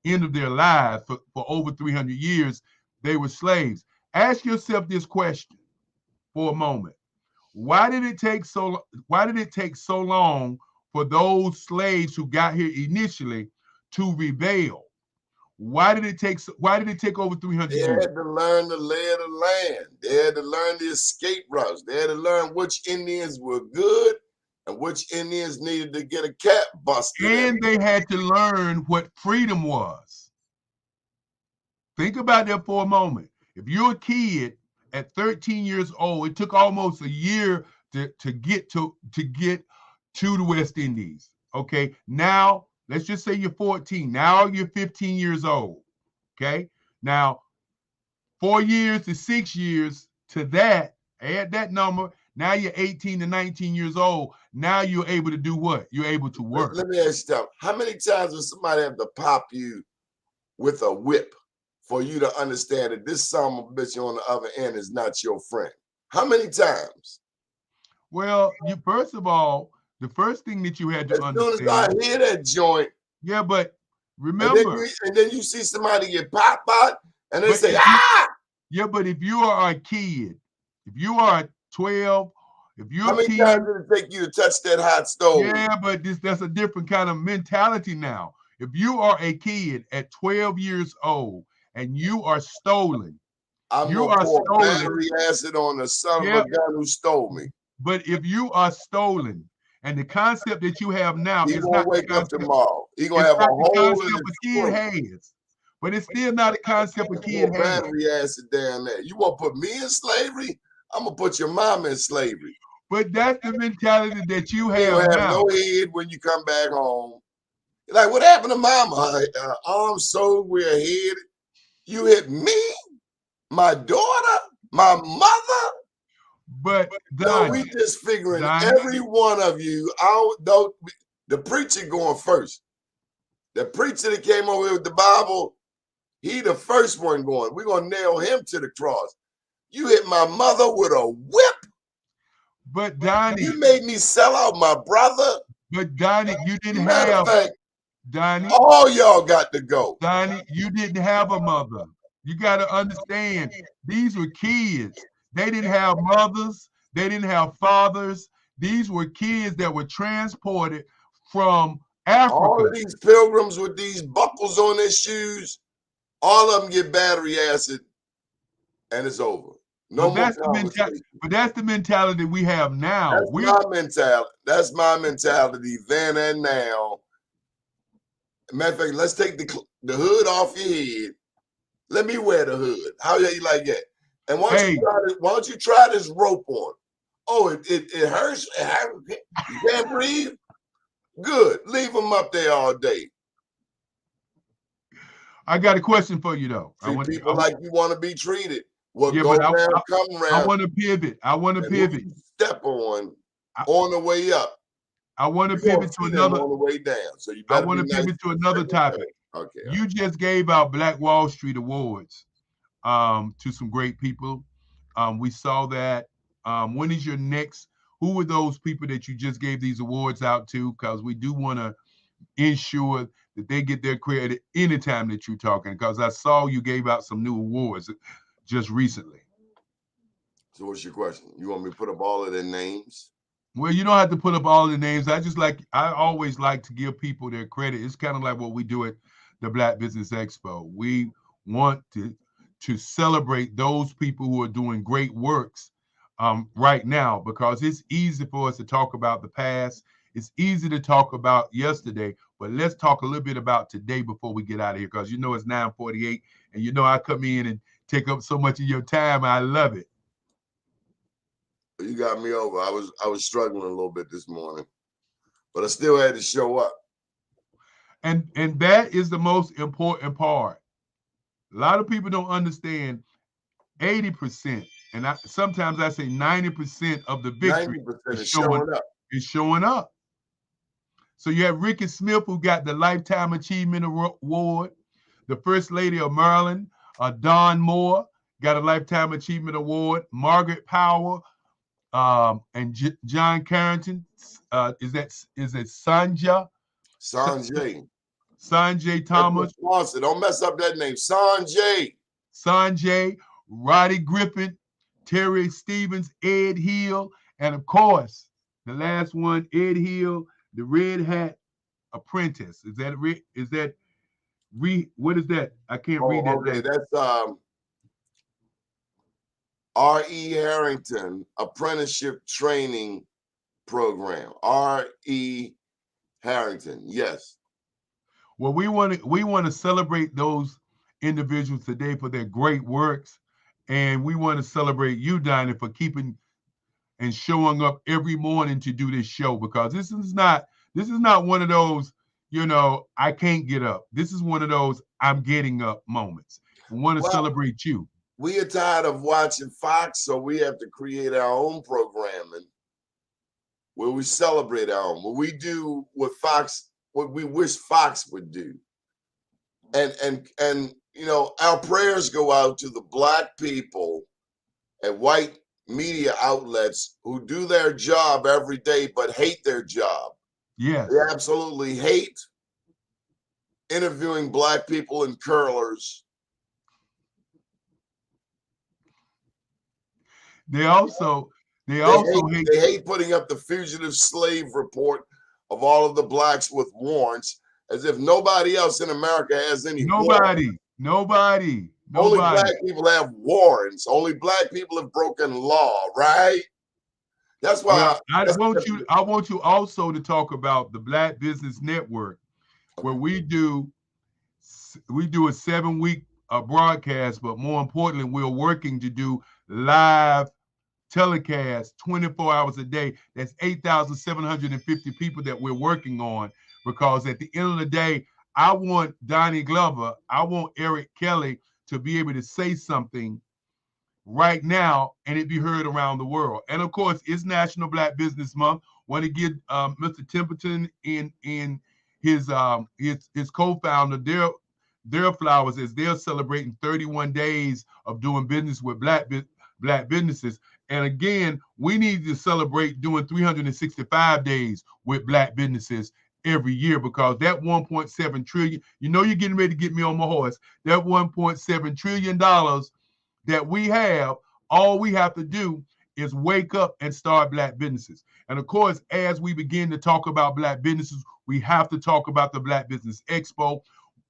end of their lives, for over 300 years, they were slaves. Ask yourself this question for a moment. Why did it take so long for those slaves who got here initially to rebel? Why did it take over 300 years? They had to learn the lay of the land. They had to learn the escape routes. They had to learn which Indians were good and which Indians needed to get a cat busted. And they had to learn what freedom was. Think about that for a moment. If you're a kid at 13 years old, it took almost a year to get to the West Indies. Okay, now let's just say you're 14. Now you're 15 years old. Okay, now 4 years to 6 years to that, add that number. Now you're 18 to 19 years old. Now you're able to do what? You're able to work. Let me ask you something. How many times does somebody have to pop you with a whip for you to understand that this son of a bitch on the other end is not your friend? How many times? Well, first of all, the first thing that you had to understand. As soon as I hear that joint. Yeah, but remember. And then you see somebody get popped out and they say, ah! Yeah, but if you are a kid, if you are 12, if you're how many times did it take you to touch that hot stove? Yeah, but that's a different kind of mentality now. If you are a kid at 12 years old and you are stolen, you are stolen. Battery acid on the son of a gun who stole me. But if you are stolen, and the concept that you have now is not wake up tomorrow. He's gonna have a hole in a kid has. But it's still not a concept a kid has. Battery acid down there. You want to put me in slavery? I'm gonna put your mom in slavery. But that's the mentality that you You have don't have now. no head when you come back home. Like, what happened to mama? Her arms so we're headed. You hit me, my daughter, my mother. But No, we Donnie, just figuring Donnie, every one of you. The preacher going first. The preacher that came over here with the Bible, he the first one going. We're gonna nail him to the cross. You hit my mother with a whip. but Donnie, You made me sell out my brother. but Donnie, you didn't Matter have of fact, Donnie. all y'all got to go. Donnie, you didn't have a mother. You got to understand, these were kids. They didn't have mothers. They didn't have fathers. These were kids that were transported from All Africa. of these pilgrims with these buckles on their shoes, all of them get battery acid, and it's over. No But more that's conversation. the mentality we have now. That's my mentality. That's my mentality then and now. Matter of fact, let's take the hood off your head. Let me wear the hood. How you like that? And why don't you try this rope on? Oh, it hurts. You can't breathe. Good. Leave them up there all day. I got a question for you though. Treat people like you want to be treated. What Yeah, go but around, come around. I want to pivot. I want to pivot. Step on the way up. I want to pivot to another. On the way down. So you I better want to be pivot to another topic. Okay. You just gave out Black Wall Street Awards to some great people. We saw that. When is your next? Who were those people that you just gave these awards out to? Because we do want to ensure that they get their credit anytime that you're talking. Because I saw you gave out some new awards just recently. So what's your question? You want me to put up all of their names? Well, you don't have to put up all the names. I always like to give people their credit. It's kind of like what we do at the Black Business Expo. We want to celebrate those people who are doing great works right now, because it's easy for us to talk about the past. It's easy to talk about yesterday, but let's talk a little bit about today before we get out of here, because it's 9:48, and I come in and take up so much of your time. I love it. You got me over. I was struggling a little bit this morning, but I still had to show up. And that is the most important part. A lot of people don't understand 80%, and sometimes I say 90% of the victory is showing up. So you have Ricky Smith, who got the Lifetime Achievement Award. The First Lady of Maryland, Dawn Moore, got a Lifetime Achievement Award. Margaret Power, and John Carrington, is it Sanjay? Sanjay Thomas. Don't mess up that name. Sanjay, Roddy Griffin, Terry Stevens, Ed Hill, and of course, the last one, Ed Hill, the Red Hat Apprentice. What is that? I can't read that. Okay, that's R.E. Harrington Apprenticeship Training Program. R.E. Harrington, yes. Well, we want to celebrate those individuals today for their great works, and we want to celebrate you, Donnie, for keeping and showing up every morning to do this show, because this is not one of those, I can't get up. This is one of those I'm getting up moments. We want to celebrate you. We are tired of watching Fox, so we have to create our own programming where we celebrate our own, where we do what we wish Fox would do. And our prayers go out to the Black people and white media outlets who do their job every day but hate their job. Yes. They absolutely hate interviewing Black people in curlers. They also hate putting up the fugitive slave report of all of the Blacks with warrants, as if nobody else in America has any warrants. Nobody. Only Black people have warrants. Only Black people have broken law, right? That's why I want you also to talk about the Black Business Network, where we do a 7-week broadcast, but more importantly, we're working to do live telecast 24 hours a day. That's 8,750 people that we're working on, because at the end of the day, I want Donnie Glover, I want Eric Kelly to be able to say something right now and it be heard around the world. And of course, it's National Black Business Month. Want to give Mr. Templeton and his co-founder their flowers as they're celebrating 31 days of doing business with black businesses. And again, we need to celebrate doing 365 days with black businesses every year, because that 1.7 trillion, you're getting ready to get me on my horse, that 1.7 trillion dollars that we have, all we have to do is wake up and start black businesses. And of course, as we begin to talk about black businesses, we have to talk about the Black Business Expo,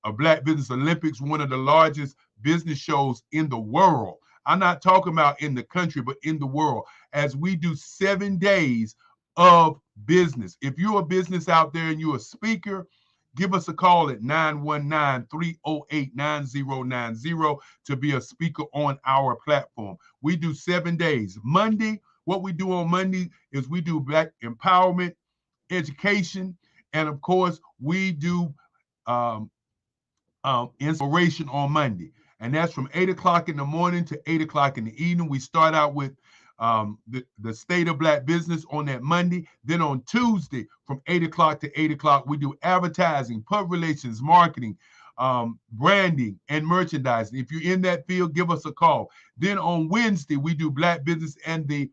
a Black Business Olympics, one of the largest business shows in the world. I'm not talking about in the country, but in the world, as we do 7 days of business. If you're a business out there and you're a speaker, give us a call at 919-308-9090 to be a speaker on our platform. We do 7 days. Monday, what we do on Monday is we do Black empowerment, education, and of course, we do inspiration on Monday. And that's from 8 o'clock in the morning to 8 o'clock in the evening. We start out with the state of black business on that Monday. Then on Tuesday, from 8 o'clock to 8 o'clock, we do advertising, public relations, marketing, branding, and merchandising. If you're in that field, give us a call. Then on Wednesday, we do black business and the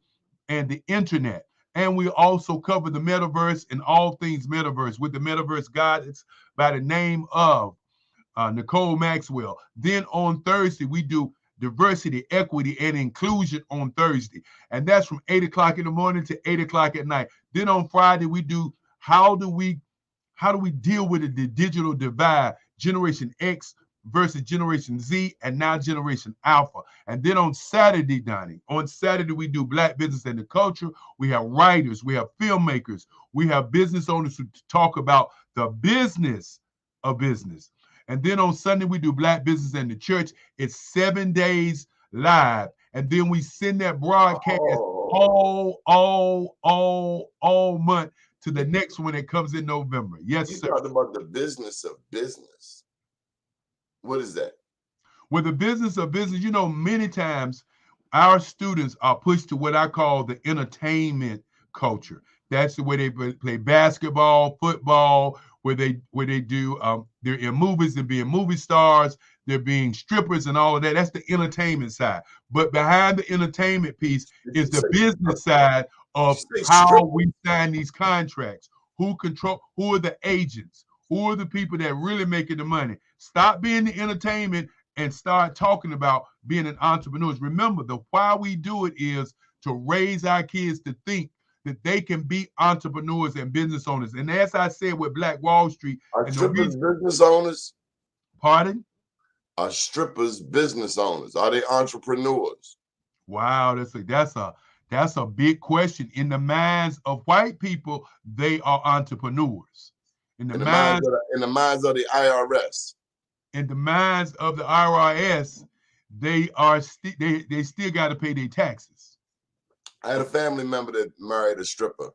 internet. And we also cover the metaverse and all things metaverse with the metaverse guidance by the name of Nicole Maxwell. Then on Thursday, we do diversity, equity, and inclusion on Thursday. And that's from 8 o'clock in the morning to 8 o'clock at night. Then on Friday, we do how do we deal with the digital divide, Generation X versus Generation Z, and now Generation Alpha. And then on Saturday, Donnie, we do Black Business and the Culture. We have writers, we have filmmakers, we have business owners who talk about the business of business. And then on Sunday, we do Black Business and the Church. It's 7 days live. And then we send that broadcast all month to the next one that comes in November. Yes, sir. You talked about the business of business. What is that? With the business of business, many times our students are pushed to what I call the entertainment culture. That's the way they play basketball, football, where they do they're in movies and being movie stars, they're being strippers and all of that. That's the entertainment side. But behind the entertainment piece is the business side of how we sign these contracts. Who are the agents? Who are the people that really making the money? Stop being the entertainment and start talking about being an entrepreneur. Remember, the why we do it is to raise our kids to think that they can be entrepreneurs and business owners. And as I said with Black Wall Street, are strippers business owners? Pardon? Are strippers business owners? Are they entrepreneurs? Wow, that's a big question. In the minds of white people, they are entrepreneurs. In the minds of the IRS. In the minds of the IRS, they still got to pay their taxes. I had a family member that married a stripper.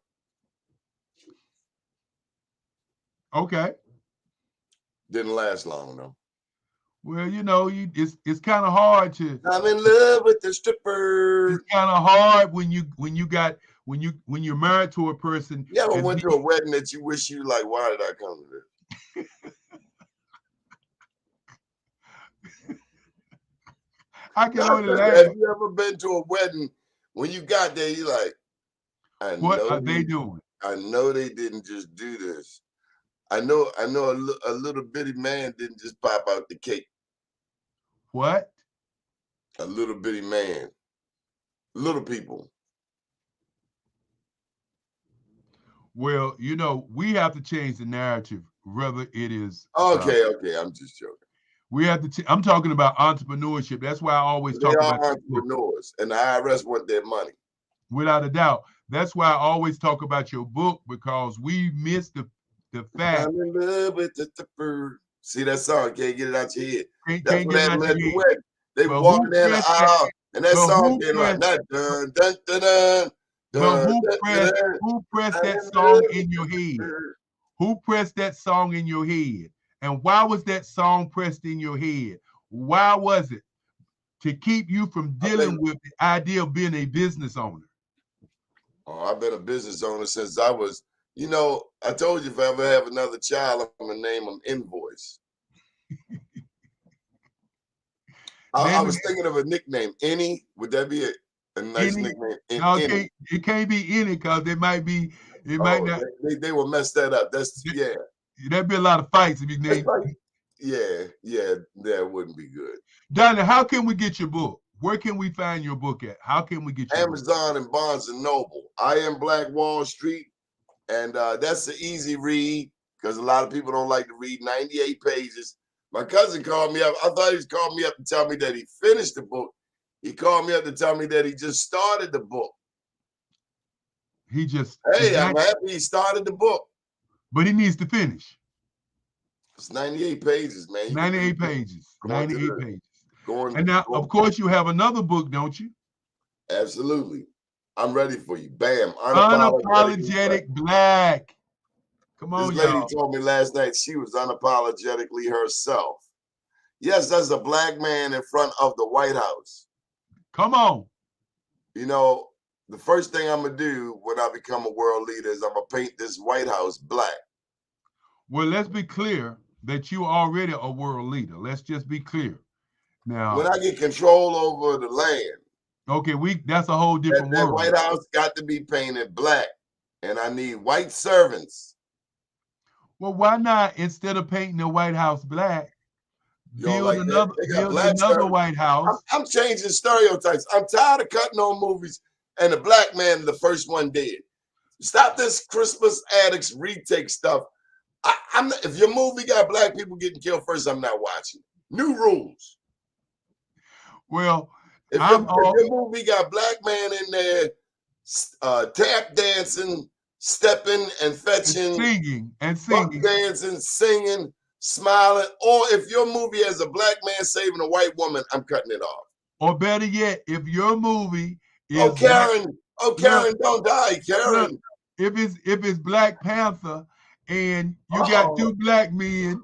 Okay. Didn't last long though. Well, it's kind of hard to. I'm in love with the stripper. It's kind of hard when you're married to a person. You ever went to a wedding that you wish you like, why did I come to this? I can only laugh. Have you ever been to a wedding when you got there, you're like, what are they doing? I know they didn't just do this. I know a little bitty man didn't just pop out the cake. What? A little bitty man. Little people. Well, we have to change the narrative, whether it is. Okay, I'm just joking. We have to. I'm talking about entrepreneurship. That's why I always talk about entrepreneurs, and the IRS want their money. Without a doubt. That's why I always talk about your book, because we miss the fact. I'm in love with the bird. See that song? Can't get it out your head. That's what happened at the wedding. They walking down the aisle. And that But song who came out. pressed? Not dun dun dun dun But dun dun dun. Dun. who pressed I'm that in song love in your with head? her. Who pressed that song in your head? And why was that song pressed in your head? Why was it? To keep you from dealing with the idea of being a business owner. Oh, I've been a business owner since I was, you know, I told you if I ever have another child, I'm going to name him Invoice. I was thinking of a nickname. Any, would that be a nice nickname? No, it can't be any because it might not. They will mess that up. There'd be a lot of fights if you name. That wouldn't be good. Doni, how can we get your book? Where can we find your book at? How can we get your Amazon book? and Barnes and Noble. I Am Black Wall Street, and that's an easy read because a lot of people don't like to read 98 pages. My cousin called me up. I thought he was calling me up to tell me that he finished the book. He called me up to tell me that he just started the book. Hey, I'm happy he started the book. But he needs to finish. It's 98 pages, man. 98 pages. 98 pages. And now, of course, you have another book, don't you? Absolutely. I'm ready for you. Bam. Unapologetic Black. Come on, this lady told me last night she was unapologetically herself. Yes, that's a black man in front of the White House. Come on. You know, the first thing I'm going to do when I become a world leader is I'm going to paint this White House black. Well, let's be clear that you are already a world leader. Let's just be clear. Now, when I get control over the land, okay, that's a whole different world. That White House got to be painted black, and I need white servants. Well, why not, instead of painting the White House black, build another White House? I'm changing stereotypes. I'm tired of cutting on movies and the black man, the first one dead. Stop this Christmas Addicts retake stuff. If your movie got black people getting killed first, I'm not watching. New rules. Well, if your movie got black man in there tap dancing, stepping and fetching, and singing, dancing, singing, smiling, or if your movie has a black man saving a white woman, I'm cutting it off. Or better yet, if your movie is Karen, don't die, Karen. Look, if it's Black Panther and you got two black men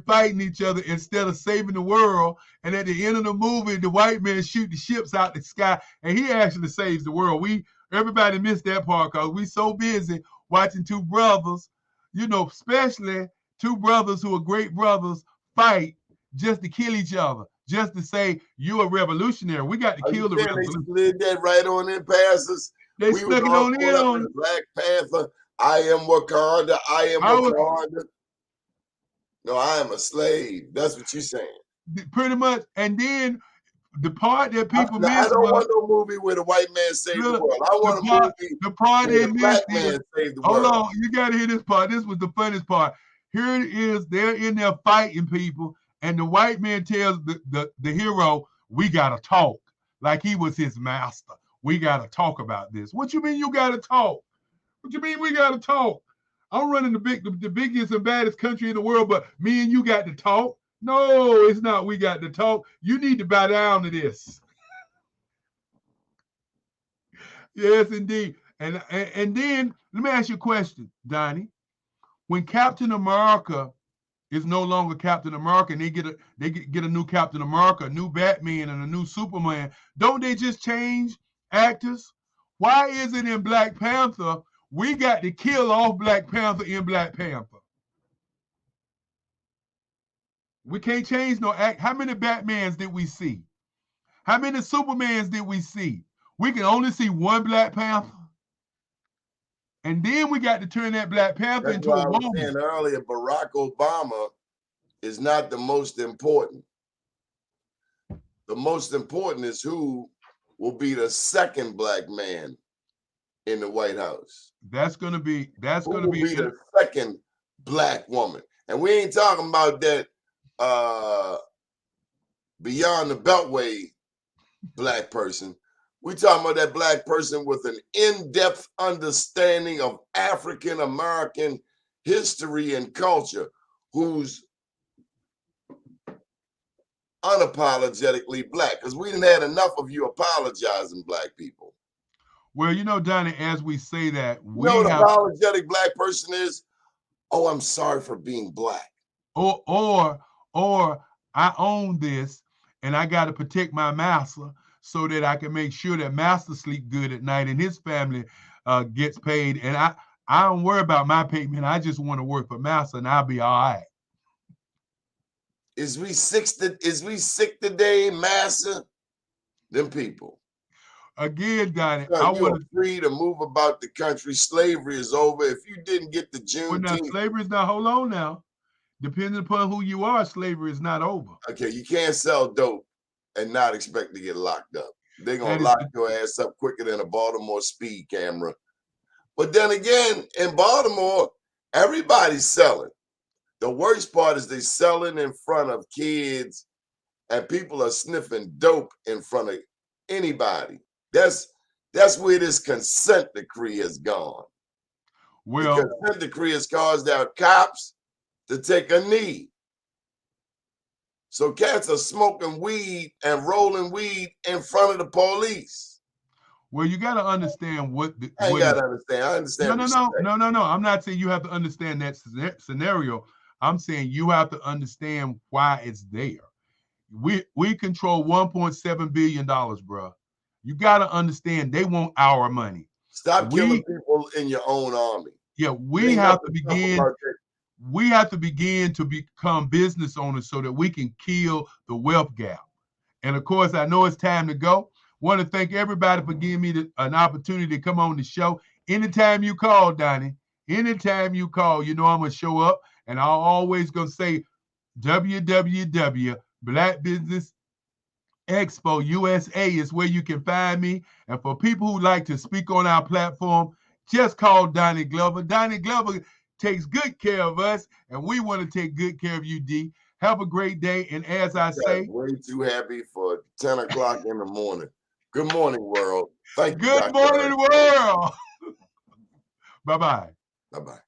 fighting each other instead of saving the world, and at the end of the movie, the white man shoot the ships out the sky, and he actually saves the world. Everybody missed that part because we so busy watching two brothers, especially two brothers who are great brothers, fight just to kill each other, just to say you're a revolutionary. We got to kill the revolution. They slid that right on in past us. They snuck it on in on Black Panther. I am Wakanda. I am Wakanda. No, I am a slave. That's what you're saying. Pretty much. And then the part that people miss. I don't want no movie where the white man saved the world. I want a movie where the black man saved the world. Hold on, you got to hear this part. This was the funniest part. Here it is. They're in there fighting people, and the white man tells the hero, "We gotta talk," like he was his master. We gotta talk about this. What you mean you gotta talk? What you mean we gotta talk? I'm running the biggest and baddest country in the world, but me and you got to talk? No, it's not. We got to talk. You need to bow down to this. Yes, indeed. And then let me ask you a question, Doni. When Captain America is no longer Captain America, and they get a new Captain America, a new Batman, and a new Superman, don't they just change actors? Why is it in Black Panther we got to kill off Black Panther in Black Panther? We can't change no act. How many Batmans did we see? How many Supermans did we see? We can only see one Black Panther. And then we got to turn that Black Panther into a woman. Saying earlier, Barack Obama is not the most important. The most important is who will be the second black man in the White House. That's gonna be the second black woman. And we ain't talking about that beyond the beltway black person. We talking about that black person with an in-depth understanding of African American history and culture, who's unapologetically black, because we didn't had enough of you apologizing, black people. Well, you know, Donnie, as we say that, You know we what have, apologetic black person is? Oh, I'm sorry for being black. or I own this and I got to protect my master so that I can make sure that master sleep good at night and his family gets paid. And I don't worry about my payment. I just want to work for master and I'll be all right. Is we sick today, master? Them people. Again, Donnie, Son, I you are want to. free to move about the country. Slavery is over. If you didn't get the Well, now Juneteenth, slavery is not. Hold on now. Depending upon who you are, slavery is not over. okay, you can't sell dope and not expect to get locked up. They're That gonna is lock the- your ass up quicker than a Baltimore speed camera. But then again, in Baltimore, everybody's selling. The worst part is they selling in front of kids, and people are sniffing dope in front of anybody. That's where this consent decree has gone. The well, consent decree has caused our cops to take a knee. So cats are smoking weed and rolling weed in front of the police. well, you got to understand what I ain't what got is. to understand. I understand. No. I'm not saying you have to understand that scenario. I'm saying you have to understand why it's there. We control $1.7 billion, bro. You got to understand they want our money. Stop killing people in your own army. Yeah, we have to begin to become business owners so that we can kill the wealth gap. And of course, I know it's time to go. Want to thank everybody for giving me an opportunity to come on the show. Anytime you call, Donnie, anytime you call, you know I'm going to show up. And I'm always going to say www. Black Business Expo USA is where you can find me. And for people who like to speak on our platform, just call Donnie Glover. Donnie Glover takes good care of us, and we want to take good care of you, D. Have a great day. And as I say, way too happy for 10 o'clock in the morning. Good morning, world. Thank you, good Dr. morning, world. Bye-bye. Bye-bye.